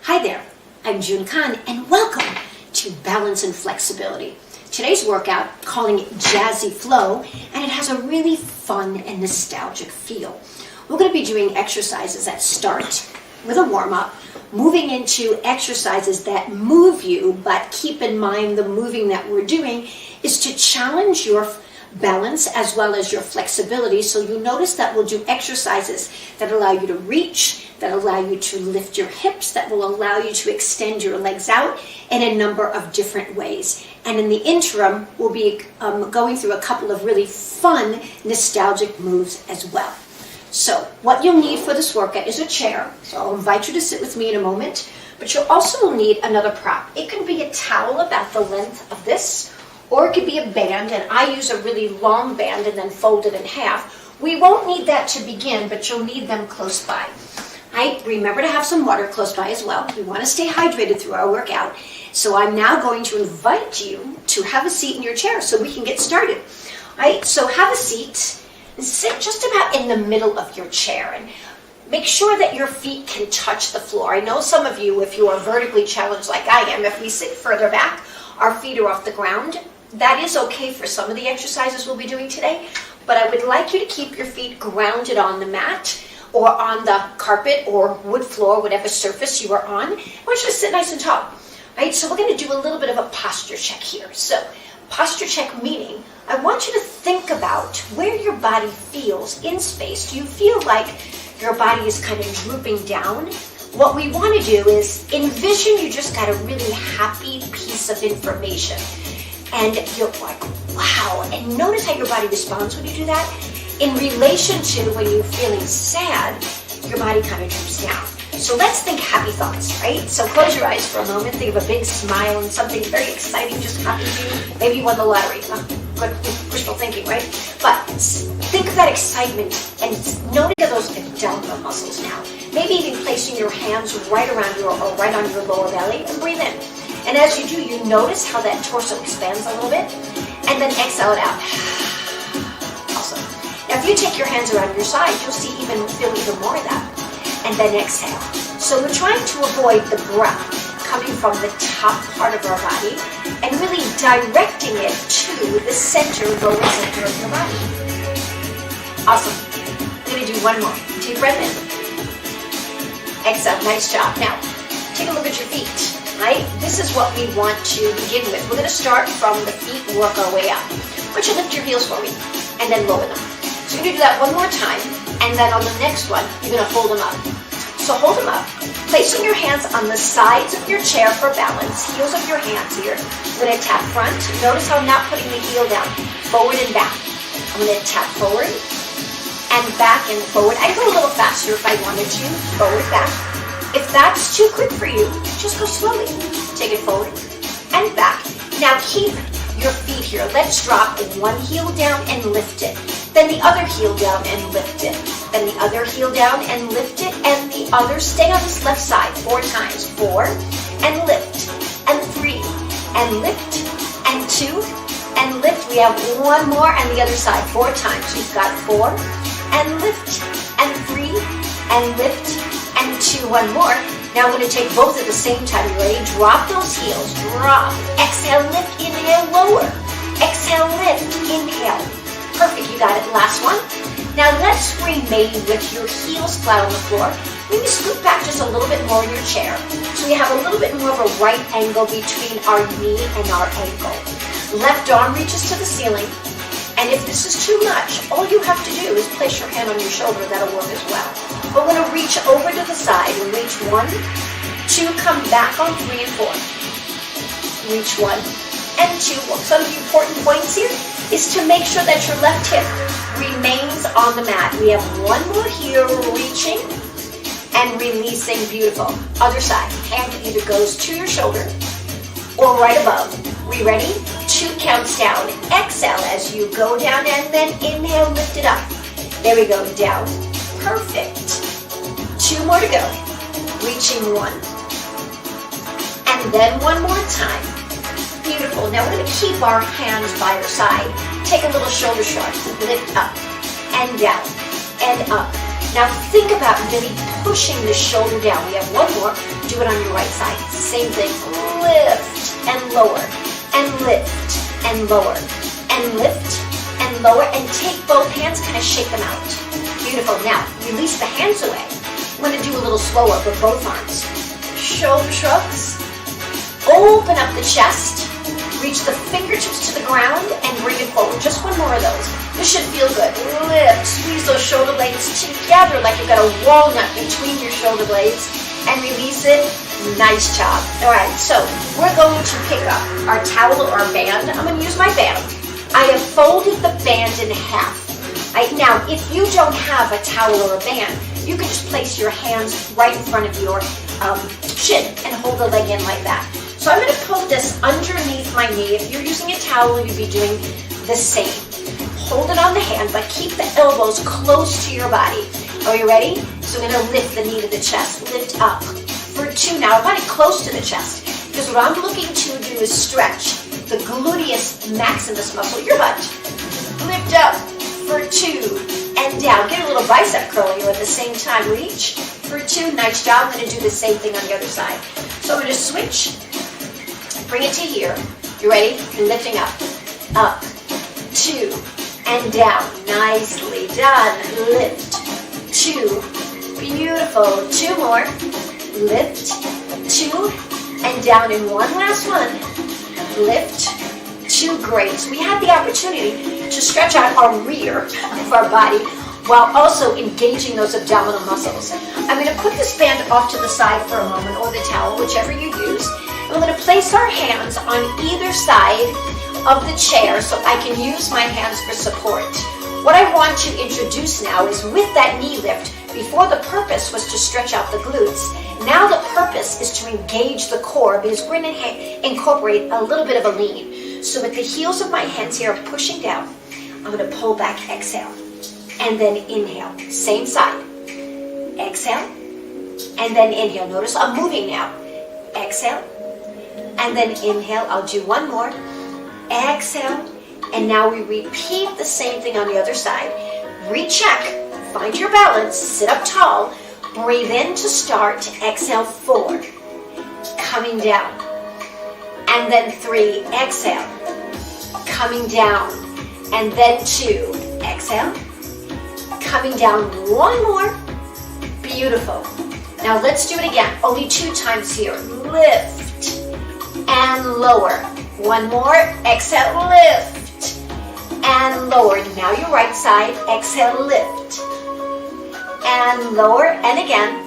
Hi there, I'm June and welcome to Balance and Flexibility. Today's workout, calling it Jazzy Flow, and it has a really fun and nostalgic feel. We're going to be doing exercises that start with a warm-up, moving into exercises that move you, but keep in mind the moving that we're doing is to challenge your balance as well as your flexibility. So you notice that we'll do exercises that allow you to reach, that allow you to lift your hips, that will allow you to extend your legs out in a number of different ways. And in the interim, we'll be going through a couple of really fun, nostalgic moves as well. So what you'll need for this workout is a chair. So I'll invite you to sit with me in a moment, but you'll also need another prop. It can be a towel about the length of this, or it could be a band, and I use a really long band and then fold it in half. We won't need that to begin, but you'll need them close by. Remember to have some water close by as well. We want to stay hydrated through our workout. So I'm now going to invite you to have a seat in your chair so we can get started. All right, so have a seat and sit just about in the middle of your chair and make sure that your feet can touch the floor. I know some of you, if you are vertically challenged like I am, if we sit further back, our feet are off the ground. That is okay for some of the exercises we'll be doing today, but I would like you to keep your feet grounded on the mat or on the carpet or wood floor, whatever surface you are on. I want you to sit nice and tall. All right, so we're going to do a little bit of a posture check here. So posture check meaning I want you to think about where your body feels in space. Do you feel like your body is kind of drooping down? What we want to do is envision you just got a really happy piece of information. And you're like, wow. And notice how your body responds when you do that. In relation to when you're feeling sad, your body kind of droops down. So let's think happy thoughts, right? So close your eyes for a moment. Think of a big smile and something very exciting just happened to you. Maybe you won the lottery. Good wishful thinking, right? But think of that excitement and notice those abdominal muscles now. Maybe even placing your hands right around right on your lower belly and breathe in. And as you do, you notice how that torso expands a little bit, and then exhale it out. Awesome. Now, if you take your hands around your side, you'll feel even more of that. And then exhale. So we're trying to avoid the breath coming from the top part of our body and really directing it to the lower center of your body. Awesome. I'm going to do one more. Deep breath in. Exhale. Nice job. Now, take a look at your feet. Right? This is what we want to begin with. We're going to start from the feet and work our way up. Why don't you lift your heels for me and then lower them. So you're going to do that one more time, and then on the next one, you're going to hold them up. So hold them up, placing your hands on the sides of your chair for balance, heels of your hands here. I'm going to tap front. Notice how I'm not putting the heel down, forward and back. I'm going to tap forward and back and forward. I'd go a little faster if I wanted to, forward, back. If that's too quick for you, just go slowly. Take it forward and back. Now keep your feet here. Let's drop one heel down and lift it. Then the other heel down and lift it. Then the other heel down and lift it. And the other, stay on this left side 4 times. 4 and lift. And 3 and lift. And 2 and lift. We have one more and the other side 4 times. You've got 4 and lift. And 3 and lift. And 2, one more. Now I'm going to take both at the same time. You ready? Drop those heels. Drop. Exhale, lift. Inhale, lower. Exhale, lift. Inhale. Perfect. You got it. Last one. Now let's remain with your heels flat on the floor. Maybe scoot back just a little bit more in your chair. So we have a little bit more of a right angle between our knee and our ankle. Left arm reaches to the ceiling. And if this is too much, all you have to do is place your hand on your shoulder. That'll work as well. But we're going to reach over to the side and reach 1, 2, come back on 3 and 4. Reach 1 and 2. Well, some of the important points here is to make sure that your left hip remains on the mat. We have one more here, reaching and releasing. Beautiful. Other side. Hand either goes to your shoulder or right above. We ready? 2 counts down. Exhale as you go down and then inhale, lift it up. There we go, down. Perfect. 2 more to go. Reaching 1. And then one more time. Beautiful. Now we're going to keep our hands by our side. Take a little shoulder shrug. Lift up and down and up Now think about really pushing the shoulder down. We have one more. Do it on your right side. Same thing. Lift and lower, and lift and lower, and lift and lower, and take both hands, kind of shake them out. Beautiful. Now release the hands away. I'm going to do a little slower, but both arms. Shoulder shrugs. Open up the chest. Reach the fingertips to the ground and bring it forward. Just one more of those. This should feel good. Lift. Squeeze those shoulder blades together like you've got a walnut between your shoulder blades. And release it. Nice job. All right, so we're going to pick up our towel or band. I'm going to use my band. I have folded the band in half. Now, if you don't have a towel or a band, you can just place your hands right in front of your shin and hold the leg in like that. So I'm going to put this underneath my knee. If you're using a towel, you'd be doing the same. Hold it on the hand, but keep the elbows close to your body. Are you ready? So I'm going to lift the knee to the chest. Lift up for 2. Now I want it close to the chest because what I'm looking to do is stretch the gluteus maximus muscle of your butt. Lift up for 2 and down. Get a little bicep curl here at the same time. Reach for 2. Nice job. I'm going to do the same thing on the other side. So I'm going to switch. Bring it to here. You ready? And lifting up. Up. 2 and down. Nicely done. Lift. 2. Beautiful. 2 more. Lift. 2 and down. And one last one. Lift. 2. Great. So we have the opportunity to stretch out our rear of our body while also engaging those abdominal muscles. I'm going to put this band off to the side for a moment, or the towel, whichever you use. And we're going to place our hands on either side of the chair so I can use my hands for support. What I want to introduce now is with that knee lift, before the purpose was to stretch out the glutes, now the purpose is to engage the core because we're going to incorporate a little bit of a lean. So with the heels of my hands here pushing down, I'm going to pull back, exhale, and then inhale. Same side. Exhale, and then inhale. Notice I'm moving now. Exhale, and then inhale. I'll do one more. Exhale, and now we repeat the same thing on the other side. Recheck, find your balance, sit up tall, breathe in to start, exhale 4, coming down, and then 3, exhale, coming down, and then 2, exhale, coming down, one more, beautiful. Now let's do it again, only 2 times here, lift, and lower, one more, exhale, lift, and lower. Now your right side, exhale, lift, and lower, and again,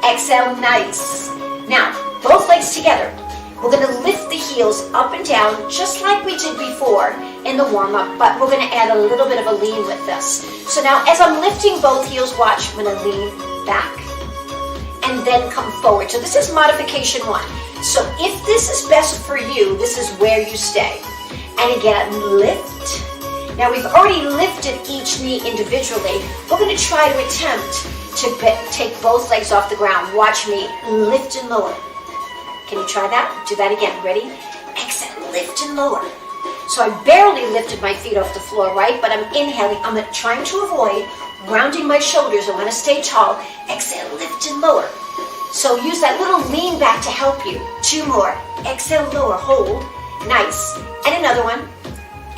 exhale, nice. Now, both legs together. We're going to lift the heels up and down, just like we did before in the warm-up, but we're going to add a little bit of a lean with this. So now, as I'm lifting both heels, watch, I'm going to lean back, and then come forward. So this is modification 1. So if this is best for you, this is where you stay. And again, lift. Now we've already lifted each knee individually. We're going to try to attempt to take both legs off the ground. Watch me, lift and lower. Can you try that? Do that again. Ready? Exhale, lift and lower. So I barely lifted my feet off the floor, right? But I'm inhaling. I'm trying to avoid rounding my shoulders. I want to stay tall. Exhale, lift and lower. So use that little lean back to help you. 2 more. Exhale, lower, hold. Nice. And another one.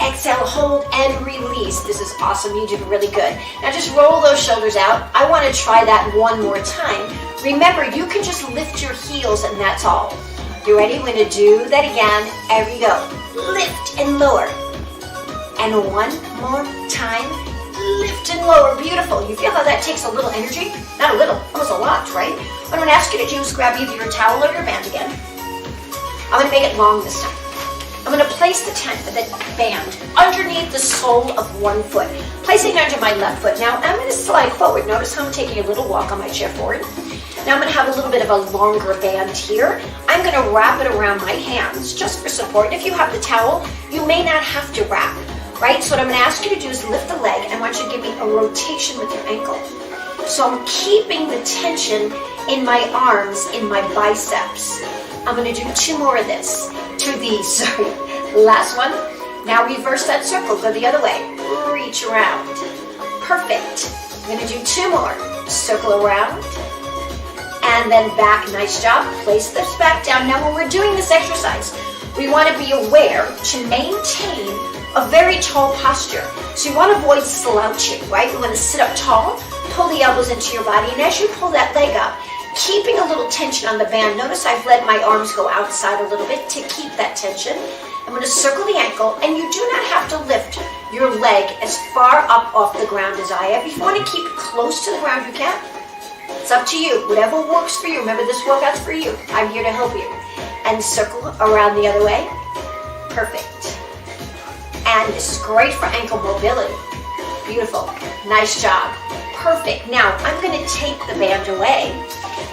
Exhale, hold, and release. This is awesome. You did really good. Now just roll those shoulders out. I want to try that one more time. Remember, you can just lift your heels and that's all. You ready? We're going to do that again. There we go. Lift and lower. And one more time. Lift and lower. Beautiful. You feel how that takes a little energy? Not a little, almost a lot, right? What I'm going to ask you to do is grab either your towel or your band again. I'm going to make it long this time. I'm going to place the band underneath the sole of one foot, placing it under my left foot. Now I'm going to slide forward. Notice how I'm taking a little walk on my chair forward. Now I'm going to have a little bit of a longer band here. I'm going to wrap it around my hands just for support. And if you have the towel, you may not have to wrap, right? So what I'm going to ask you to do is lift the leg, and I want you to give me a rotation with your ankle. So I'm keeping the tension in my arms, in my biceps. I'm going to do 2 more of this. 2 of these, sorry. Last one. Now reverse that circle. Go the other way. Reach around. Perfect. I'm going to do 2 more. circle around, and then back. Nice job. Place this back down. Now when we're doing this exercise, we want to be aware to maintain a very tall posture. So you want to avoid slouching, right? You want to sit up tall, pull the elbows into your body, and as you pull that leg up, keeping a little tension on the band. Notice I've let my arms go outside a little bit to keep that tension. I'm going to circle the ankle, and you do not have to lift your leg as far up off the ground as I have. If you want to keep it close to the ground, you can. It's up to you. Whatever works for you. Remember, this workout's for you. I'm here to help you. And circle around the other way. Perfect. And this is great for ankle mobility. Beautiful. Nice job. Perfect. Now, I'm going to take the band away.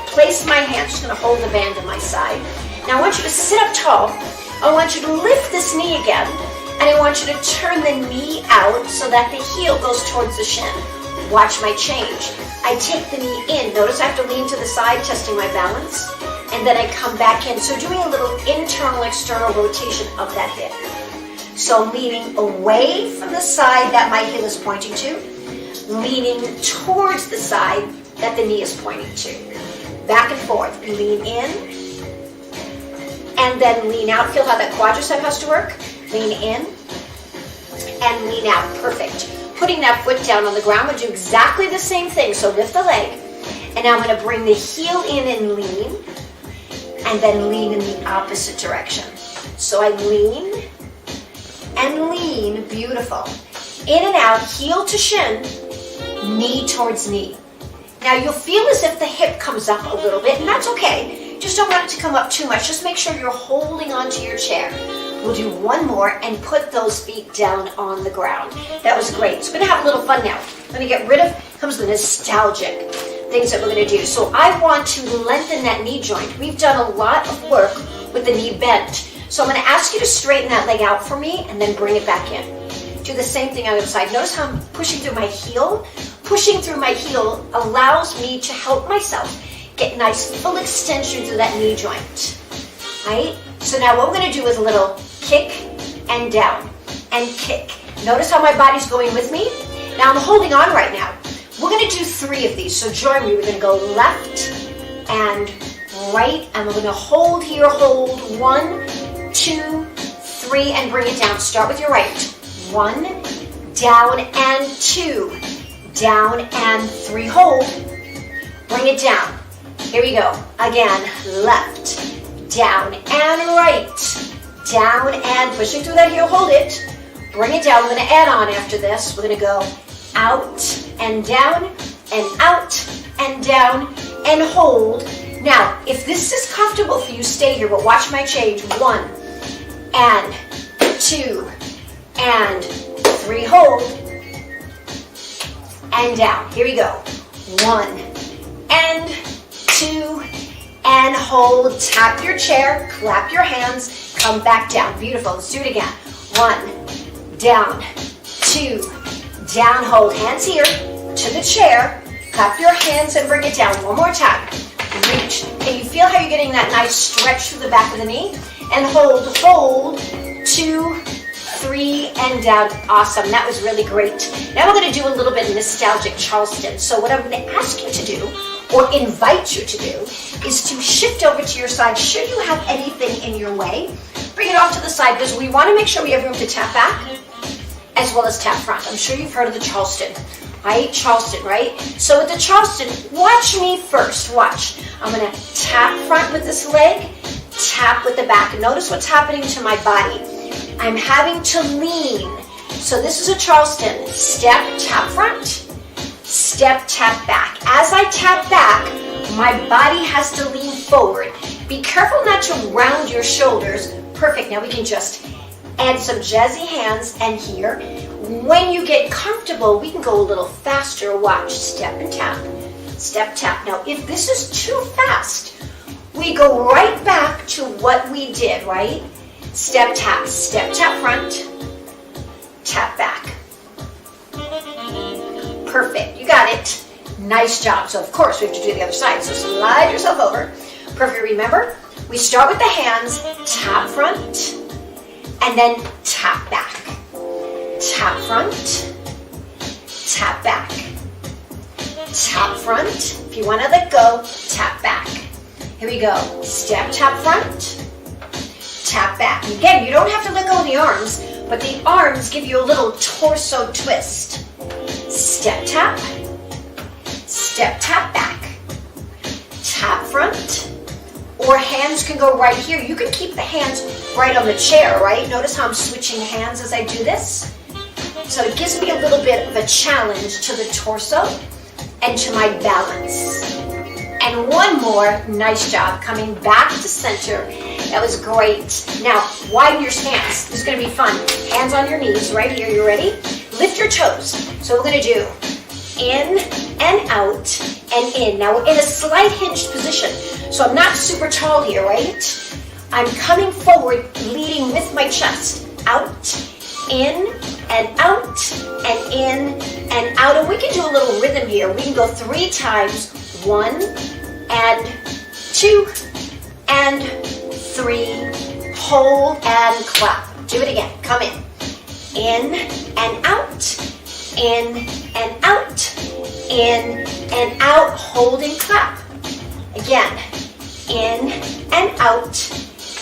Place my hand. Just going to hold the band to my side. Now, I want you to sit up tall. I want you to lift this knee again. And I want you to turn the knee out so that the heel goes towards the shin. Watch my change. I take the knee in. Notice I have to lean to the side, testing my balance. And then I come back in. So doing a little internal, external rotation of that hip. So leaning away from the side that my heel is pointing to, leaning towards the side that the knee is pointing to. Back and forth. Lean in, and then lean out. Feel how that quadricep has to work. Lean in, and lean out. Perfect. Putting that foot down on the ground, we'll do exactly the same thing. So lift the leg, and now I'm going to bring the heel in and lean, and then lean in the opposite direction. So I lean, and lean. Beautiful. In and out, heel to shin, knee towards knee. Now you'll feel as if the hip comes up a little bit, and that's okay. Just don't want it to come up too much. Just make sure you're holding onto your chair. We'll do one more and put those feet down on the ground. That was great. So we're going to have a little fun now. I'm going to get rid of, comes the nostalgic things that we're going to do. So I want to lengthen that knee joint. We've done a lot of work with the knee bent. So I'm going to ask you to straighten that leg out for me and then bring it back in. Do the same thing on the other side. Notice how I'm pushing through my heel. Pushing through my heel allows me to help myself get nice full extension through that knee joint. Right? So now what we're going to do is a little kick and down and kick. Notice how my body's going with me? Now I'm holding on right now. We're going to do 3 of these. So join me. We're going to go left and right. And we're going to hold here. Hold 1, 2, 3, and bring it down. Start with your right. 1, down and 2, down and 3. Hold. Bring it down. Here we go. Again, left, down and right, down and pushing through that heel. Hold it. Bring it down. We're going to add on after this. We're going to go out and down and out and down and hold. Now, if this is comfortable for you, stay here, but watch my change. 1 and 2 and 3. Hold. And down. Here we go. 1 and 2 and hold. Tap your chair, clap your hands, come back down. Beautiful. Let's do it again. 1, down, 2, down, hold. Hands here to the chair. Clap your hands and bring it down. One more time. Reach. Can you feel how you're getting that nice stretch through the back of the knee? And hold, 2, 3, and down. Awesome. That was really great. Now we're going to do a little bit of nostalgic Charleston. So what I'm going to ask you to do, or invite you to do, is to shift over to your side. Should you have anything in your way, bring it off to the side, because we want to make sure we have room to tap back as well as tap front. I'm sure you've heard of the Charleston. Right? Charleston, right? So with the Charleston, watch me first. Watch. I'm going to tap front with this leg, tap with the back. Notice what's happening to my body. I'm having to lean. So this is a Charleston. Step, tap front. Step, tap back. As I tap back, my body has to lean forward. Be careful not to round your shoulders. Perfect. Now we can just add some jazzy hands, and here, when you get comfortable, we can go a little faster. Watch. Step and tap. Step, tap. Now, if this is too fast, we go right back to what we did, right? Step, tap front, tap back. Perfect, you got it. Nice job. So of course we have to do the other side. So slide yourself over. Perfect, remember, we start with the hands, tap front, and then tap back. Tap front, tap back. tap front. If you want to let go, tap back. Here we go. Step, tap front, tap back. Again, you don't have to let go of the arms, but the arms give you a little torso twist. Step, tap back, tap front, or hands can go right here. You can keep the hands right on the chair, right? Notice how I'm switching hands as I do this. So it gives me a little bit of a challenge to the torso and to my balance. And one more, nice job, coming back to center. That was great. Now, widen your stance. This is gonna be fun. Hands on your knees, right here, you ready? Lift your toes. So we're gonna do in and out and in. Now we're in a slight hinged position. So I'm not super tall here, right? I'm coming forward, leading with my chest. Out, in, and out, and in, and out. And we can do a little rhythm here. We can go 3 times. 1, and 2, and 3. Hold and clap. Do it again. Come in. In and out. In and out. In and out. Hold and clap. Again. In and out.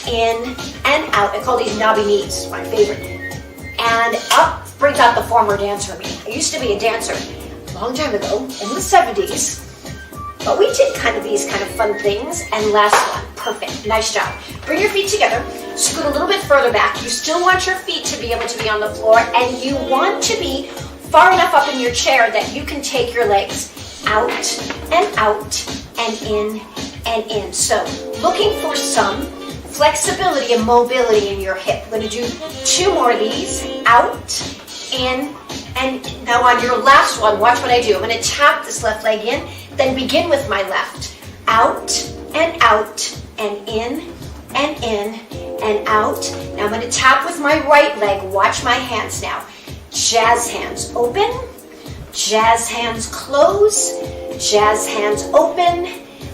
In and out. I call these knobby knees. My favorite. And up. Brings out the former dancer in me. I used to be a dancer a long time ago in the 70s. But we did these kind of fun things. And last one, perfect, nice job. Bring your feet together, scoot a little bit further back. You still want your feet to be able to be on the floor, and you want to be far enough up in your chair that you can take your legs out and in and in. So looking for some flexibility and mobility in your hip. We're gonna do 2 more of these, out, in, and now on your last one, watch what I do. I'm gonna tap this left leg in, then begin with my left. Out and in and out. Now I'm going to tap with my right leg. Watch my hands now. Jazz hands open, jazz hands close, jazz hands open.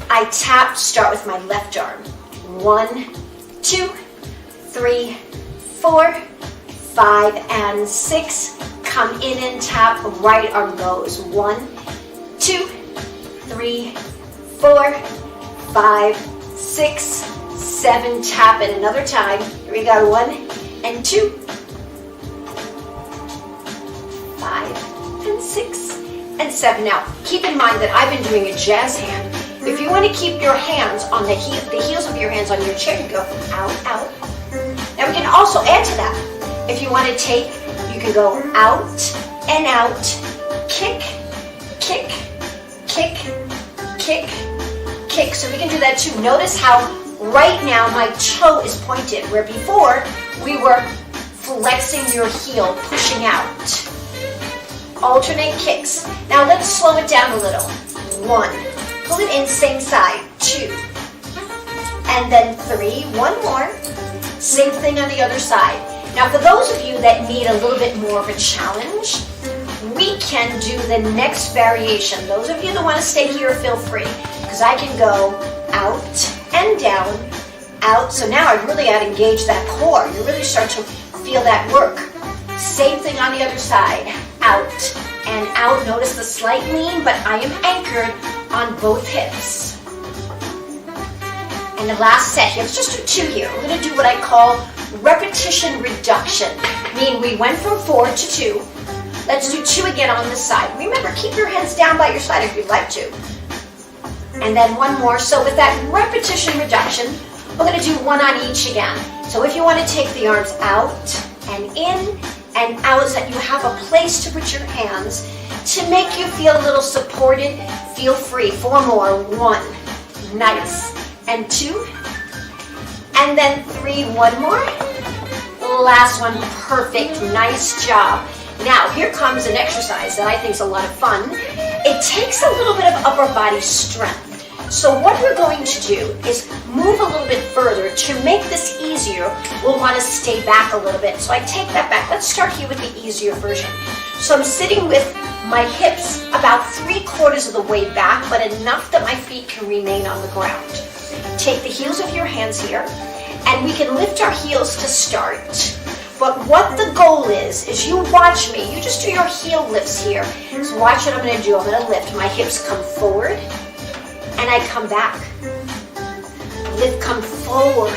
I tap, start with my left arm. 1, 2, 3, 4, 5, and 6. Come in and tap, right arm goes. 1, 2, 3, 4, 5, 6, 7. Tap it another time. Here we go. 1 and 2, 5 and 6 and 7. Now, keep in mind that I've been doing a jazz hand. If you want to keep your hands on the heels of your hands on your chair, you go out, out. Now we can also add to that. If you want to take, you can go out and out, kick, kick, kick, kick, kick. So we can do that too. Notice how right now my toe is pointed, where before we were flexing your heel, pushing out. Alternate kicks. Now let's slow it down a little. 1, pull it in, same side. 2, and then 3. 1 more. Same thing on the other side. Now for those of you that need a little bit more of a challenge, we can do the next variation. Those of you that want to stay here, feel free, because I can go out and down, out. So now I really had to engage that core. You really start to feel that work. Same thing on the other side. Out and out. Notice the slight lean, but I am anchored on both hips. And the last set here, let's just do 2 here. We're going to do what I call repetition reduction. Meaning we went from 4 to 2. Let's do 2 again on this side. Remember, keep your hands down by your side if you'd like to. And then 1 more. So with that repetition reduction, we're going to do 1 on each again. So if you want to take the arms out and in and out, so that you have a place to put your hands to make you feel a little supported, feel free. 4 more. 1. Nice. And 2. And then 3. 1 more. Last one. Perfect. Nice job. Now, here comes an exercise that I think is a lot of fun. It takes a little bit of upper body strength. So what we're going to do is move a little bit further. To make this easier, we'll want to stay back a little bit. So I take that back. Let's start here with the easier version. So I'm sitting with my hips about 3/4 of the way back, but enough that my feet can remain on the ground. Take the heels of your hands here, and we can lift our heels to start. But what the goal is you watch me. You just do your heel lifts here. So watch what I'm going to do. I'm going to lift. My hips come forward, and I come back. Lift, come forward,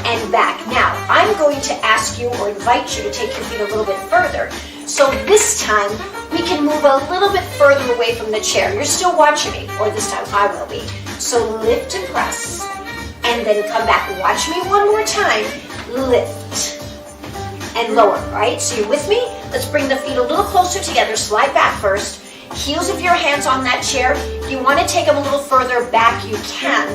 and back. Now, I'm going to ask you or invite you to take your feet a little bit further. So this time, we can move a little bit further away from the chair. You're still watching me, or this time I will be. So lift and press, and then come back. Watch me one more time. Lift and lower, right? So you're with me? Let's bring the feet a little closer together. Slide back first. Heels of your hands on that chair. If you want to take them a little further back, you can.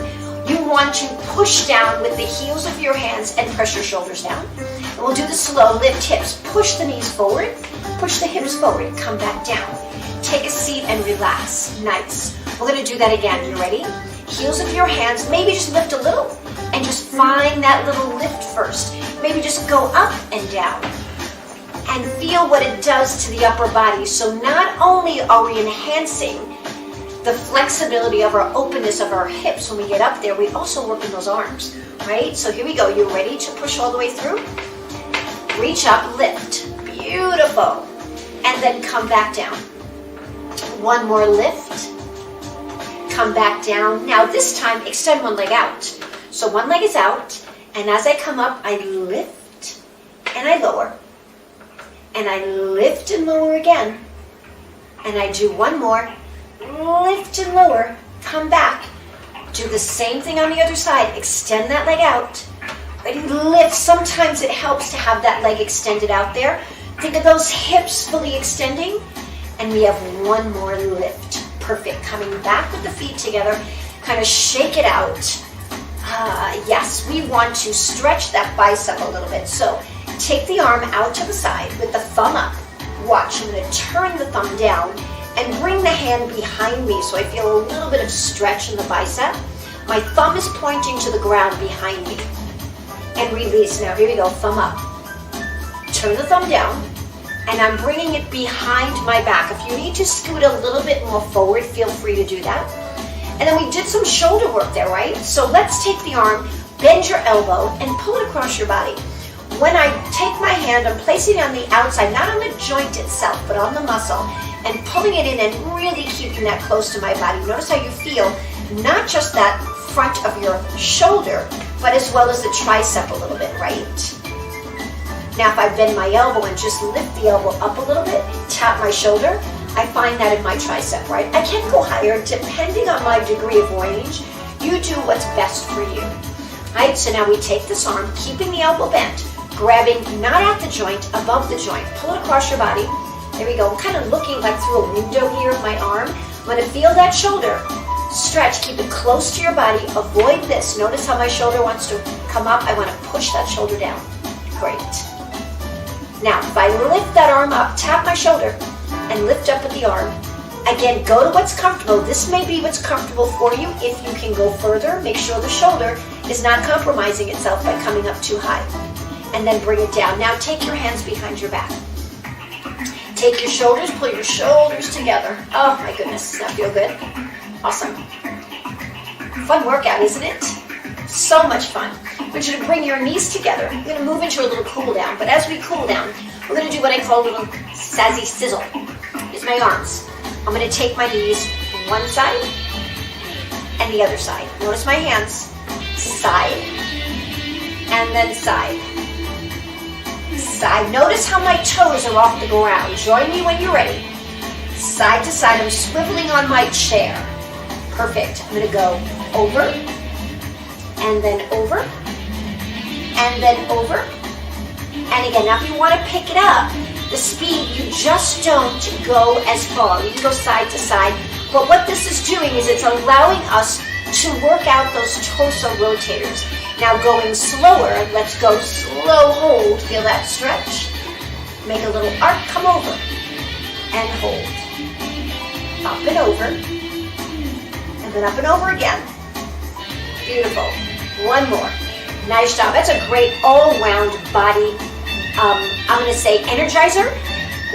You want to push down with the heels of your hands and press your shoulders down. And we'll do the slow. Lift hips. Push the knees forward. Push the hips forward. Come back down. Take a seat and relax. Nice. We're going to do that again. You ready? Heels of your hands. Maybe just lift a little and just find that little lift first. Maybe just go up and down and feel what it does to the upper body. So not only are we enhancing the flexibility of our openness of our hips when we get up there, we also work in those arms, right? So here we go. You ready to push all the way through? Reach up, lift. Beautiful. And then come back down. One more lift. Come back down. Now this time, extend one leg out. So one leg is out, and as I come up, I lift and I lower. And I lift and lower again. And I do one more. Lift and lower. Come back. Do the same thing on the other side. Extend that leg out. Ready? Lift. Sometimes it helps to have that leg extended out there. Think of those hips fully extending. And we have one more lift. Perfect. Coming back with the feet together. Kind of shake it out. Yes, we want to stretch that bicep a little bit. So take the arm out to the side with the thumb up. Watch, I'm going to turn the thumb down and bring the hand behind me so I feel a little bit of stretch in the bicep. My thumb is pointing to the ground behind me. And release. Now here we go, thumb up. Turn the thumb down, and I'm bringing it behind my back. If you need to scoot a little bit more forward, feel free to do that. And then we did some shoulder work there, right? So let's take the arm, bend your elbow, and pull it across your body. When I take my hand, I'm placing it on the outside, not on the joint itself, but on the muscle, and pulling it in and really keeping that close to my body. Notice how you feel, not just that front of your shoulder, but as well as the tricep a little bit, right? Now if I bend my elbow and just lift the elbow up a little bit, tap my shoulder, I find that in my tricep, right? I can't go higher depending on my degree of range. You do what's best for you, right? So now we take this arm, keeping the elbow bent, grabbing not at the joint, above the joint. Pull it across your body. There we go. I'm kind of looking like through a window here of my arm. I'm going to feel that shoulder. Stretch, keep it close to your body. Avoid this. Notice how my shoulder wants to come up. I want to push that shoulder down. Great. Now, if I lift that arm up, tap my shoulder, and lift up with the arm. Again, go to what's comfortable. This may be what's comfortable for you. If you can go further, make sure the shoulder is not compromising itself by coming up too high. And then bring it down. Now take your hands behind your back. Take your shoulders, pull your shoulders together. Oh my goodness, does that feel good? Awesome. Fun workout, isn't it? So much fun. I want you to bring your knees together. We're going to move into a little cool down. But as we cool down, we're going to do what I call a little sassy sizzle. Here's my arms. I'm going to take my knees one side and the other side. Notice my hands. Side and then side. Side. Notice how my toes are off the ground. Join me when you're ready. Side to side. I'm swiveling on my chair. Perfect. I'm going to go over and then over and then over. And again, now if you want to pick it up, the speed, you just don't go as far. You can go side to side. But what this is doing is it's allowing us to work out those torso rotators. Now going slower, let's go slow hold. Feel that stretch. Make a little arc, come over and hold. Up and over. And then up and over again. Beautiful. One more. Nice job. That's a great all-round body, I'm going to say energizer.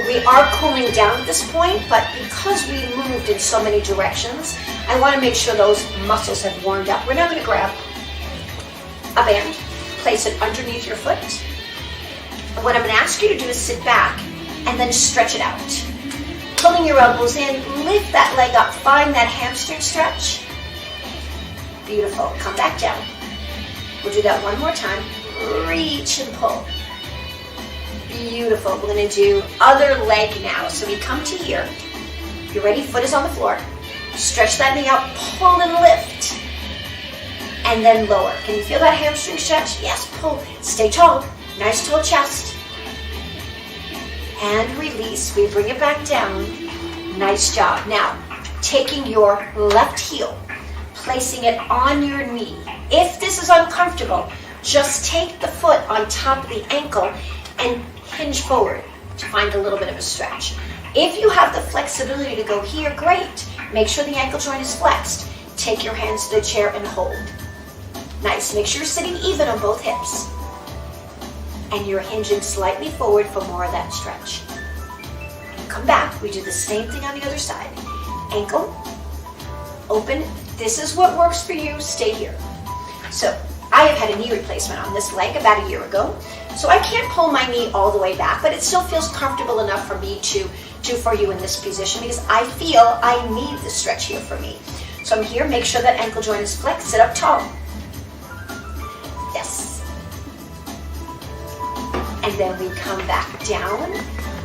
We are cooling down at this point, but because we moved in so many directions, I want to make sure those muscles have warmed up. We're now going to grab a band, place it underneath your foot, And what I'm going to ask you to do is sit back and then stretch it out. Pulling your elbows in, lift that leg up, find that hamstring stretch. Beautiful. Come back down. We'll do that one more time. Reach and pull. Beautiful. We're going to do other leg now. So we come to here. You ready? Foot is on the floor. Stretch that knee out, pull and lift. And then lower. Can you feel that hamstring stretch? Yes, pull. Stay tall. Nice tall chest. And release. We bring it back down. Nice job. Now, taking your left heel, placing it on your knee. If this is uncomfortable, just take the foot on top of the ankle and hinge forward to find a little bit of a stretch. If you have the flexibility to go here, great. Make sure the ankle joint is flexed. Take your hands to the chair and hold. Nice. Make sure you're sitting even on both hips. And you're hinging slightly forward for more of that stretch. Come back. We do the same thing on the other side. Ankle, open. This is what works for you. Stay here. So I have had a knee replacement on this leg about a year ago. So I can't pull my knee all the way back, but it still feels comfortable enough for me to do for you in this position because I feel I need the stretch here for me. So I'm here. Make sure that ankle joint is flexed. Sit up tall. Yes. And then we come back down.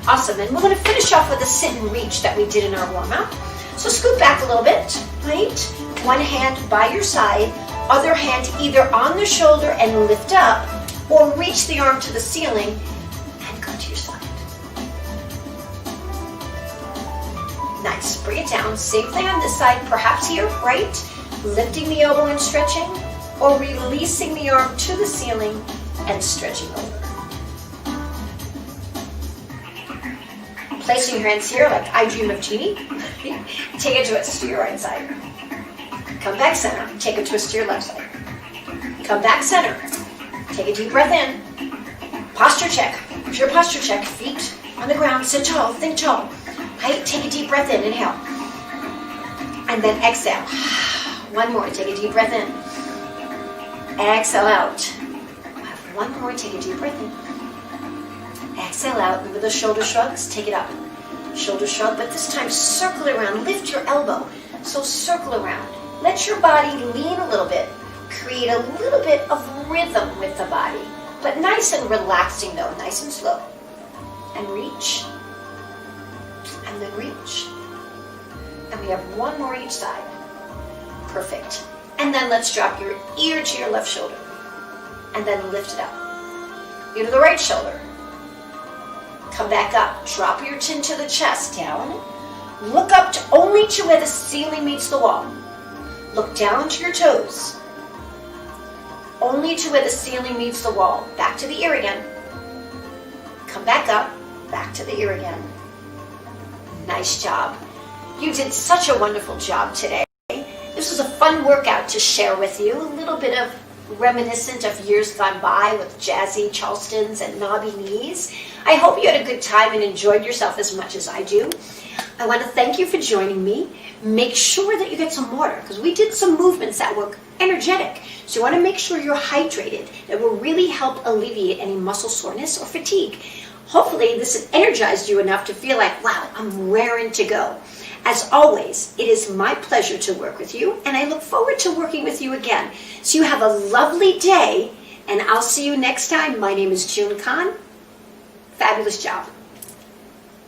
Awesome. And we're going to finish off with a sit and reach that we did in our warm-up. So scoot back a little bit, right? One hand by your side, other hand either on the shoulder and lift up, or reach the arm to the ceiling and go to your side. Nice. Bring it down. Same thing on this side, perhaps here, right? Lifting the elbow and stretching, or releasing the arm to the ceiling and stretching over. Placing your hands here like I dream of Jeannie. Take a twist to your right side. Come back center. Take a twist to your left side. Come back center. Take a deep breath in. Posture check. Here's your posture check. Feet on the ground. Sit tall. Think tall. Height. Take a deep breath in. Inhale. And then exhale. One more. Take a deep breath in. Exhale out. One more. Take a deep breath in. Exhale out. Remember the shoulder shrugs? Take it up. Shoulder shrug, but this time circle around. Lift your elbow. So circle around. Let your body lean a little bit. Create a little bit of rhythm with the body. But nice and relaxing though. Nice and slow. And reach. And then reach. And we have one more each side. Perfect. And then let's drop your ear to your left shoulder. And then lift it up. Ear to the right shoulder. Come back up. Drop your chin to the chest. Down. Look up to only to where the ceiling meets the wall. Look down to your toes. Only to where the ceiling meets the wall. Back to the ear again. Come back up. Back to the ear again. Nice job. You did such a wonderful job today. This was a fun workout to share with you. A little bit of reminiscent of years gone by with Jazzy, Charleston's, and knobby knees. I hope you had a good time and enjoyed yourself as much as I do. I want to thank you for joining me. Make sure that you get some water because we did some movements that were energetic. So you want to make sure you're hydrated. That will really help alleviate any muscle soreness or fatigue. Hopefully this energized you enough to feel like, wow, I'm raring to go. As always, it is my pleasure to work with you, and I look forward to working with you again. So you have a lovely day, and I'll see you next time. My name is June Khan. Fabulous job.